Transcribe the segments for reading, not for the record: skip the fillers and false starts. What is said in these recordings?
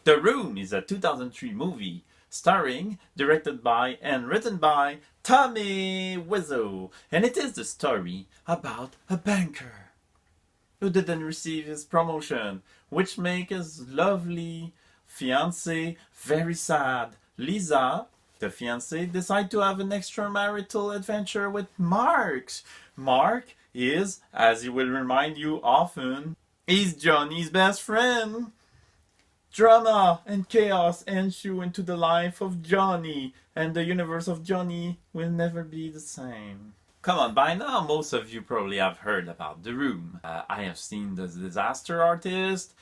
The Room is a 2003 movie starring, directed by, and written by Tommy Wiseau, and it is the story about a banker who didn't receive his promotion, which makes his lovely fiancée very sad. Lisa, the fiancée, decide to have an extramarital adventure with Mark. Mark is, as he will remind you often, he's Johnny's best friend. Drama and chaos ensue into the life of Johnny, and the universe of Johnny will never be the same. Come on, by now most of you probably have heard about The Room. I have seen The Disaster Artist.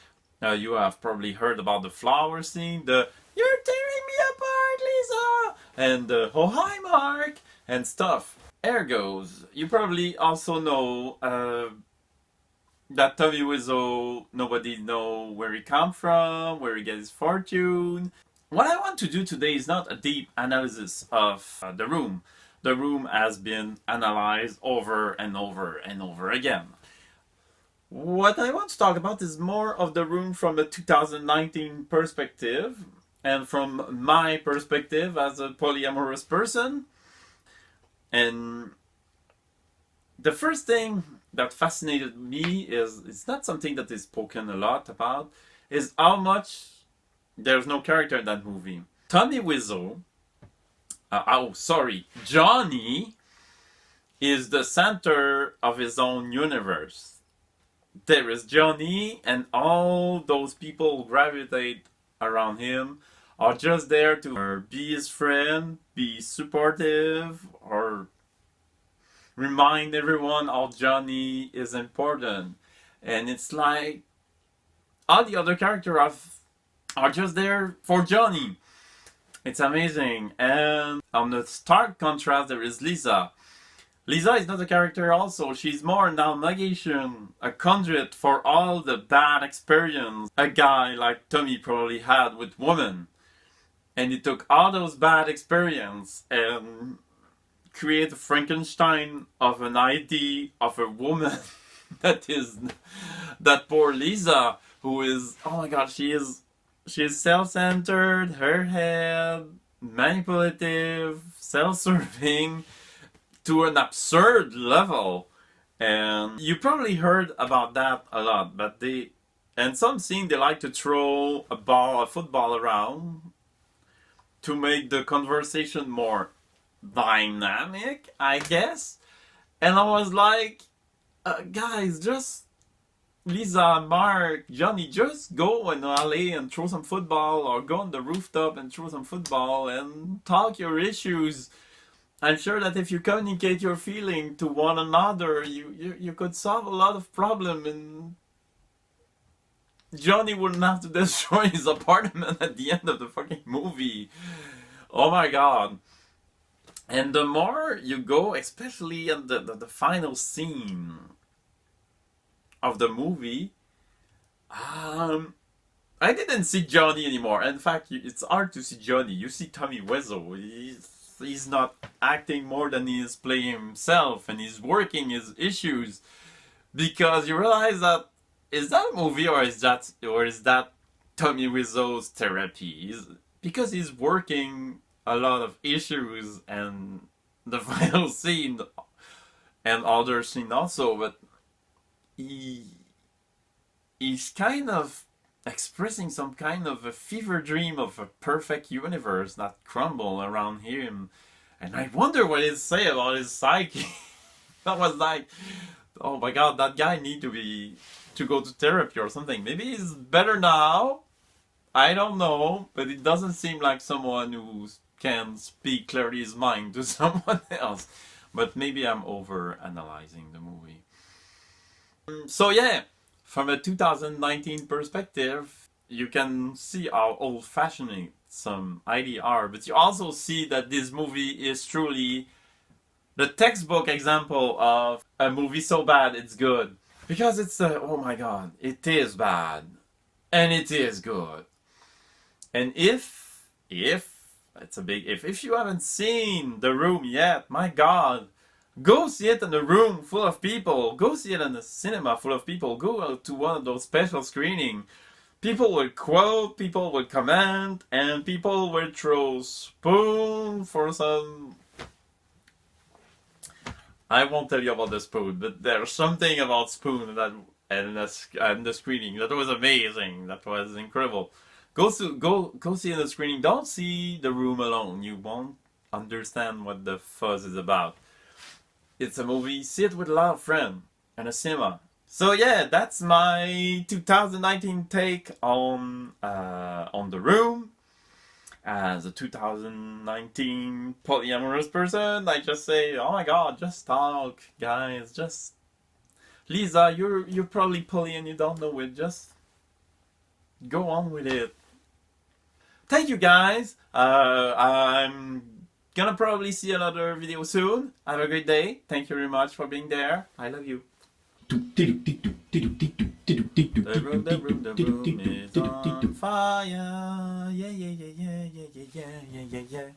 You have probably heard about the flower scene, the "You're tearing me apart, Lisa!" and the "Oh hi, Mark!" and stuff. Ergos, you probably also know that Tommy Wiseau, nobody know where he come from, where he gets his fortune. What I want to do today is not a deep analysis of The Room. The Room has been analyzed over and over and over again. What I want to talk about is more of The Room from a 2019 perspective, and from my perspective as a polyamorous person. And the first thing that fascinated me is, it's not something that is spoken a lot about, is how much there's no character in that movie. Tommy Wiseau, Johnny is the center of his own universe. There is Johnny, and all those people who gravitate around him are just there to be his friend, be supportive, or remind everyone how Johnny is important. And it's like all the other characters are just there for Johnny. It's amazing. And on the stark contrast, there is Lisa. Lisa is not a character also. She's more an amalgamation, a conduit for all the bad experience a guy like Tommy probably had with women. And he took all those bad experience and create a Frankenstein of an idea of a woman that is that poor Lisa, who is, oh my god, she is self-centered, her head, manipulative, self-serving to an absurd level. And you probably heard about that a lot, but and some scene they like to throw a football around to make the conversation more dynamic, I guess. And I was like, guys, just Lisa, Mark, Johnny, just go in LA and throw some football, or go on the rooftop and throw some football and talk your issues. I'm sure that if you communicate your feeling to one another, you could solve a lot of problems, and Johnny wouldn't have to destroy his apartment at the end of the fucking movie. Oh my god. And the more you go, especially in the final scene of the movie, I didn't see Johnny anymore. In fact, it's hard to see Johnny. You see Tommy Wiseau. He's not acting more than he is playing himself, and he's working his issues, because you realize that, is that a movie, or is that Tommy Wiseau's therapy? Because he's working a lot of issues, and the final scene and other scene also, but he's kind of expressing some kind of a fever dream of a perfect universe that crumble around him. And I wonder what it say about his psyche. That was like, oh my god, that guy need to go to therapy or something. Maybe he's better now, I don't know, but it doesn't seem like someone who can speak clearly his mind to someone else. But maybe I'm over analyzing the movie. So yeah, from a 2019 perspective, you can see how old-fashioned some ideas are, but you also see that this movie is truly the textbook example of a movie so bad it's good. Because it's oh my god, it is bad, and it is good. And if it's a big if you haven't seen The Room yet, my god, go see it in a room full of people. Go see it in a cinema full of people. Go to one of those special screenings. People would quote, people would comment, and people would throw spoon for some. I won't tell you about the spoon, but there's something about spoon that and the screening that was amazing. That was incredible. Go see the screening. Don't see the room alone. You won't understand what the fuzz is about. It's a movie. See it with a lot of friends and a cinema. So yeah, that's my 2019 take on The Room. As a 2019 polyamorous person, I just say, oh my god, just talk, guys. Just Lisa, you're probably poly and you don't know it. Just go on with it. Thank you, guys. I'm gonna probably see another video soon. Have a great day. Thank you very much for being there. I love you. The room is on fire. Yeah, yeah, yeah, yeah, yeah, yeah, yeah, yeah, yeah.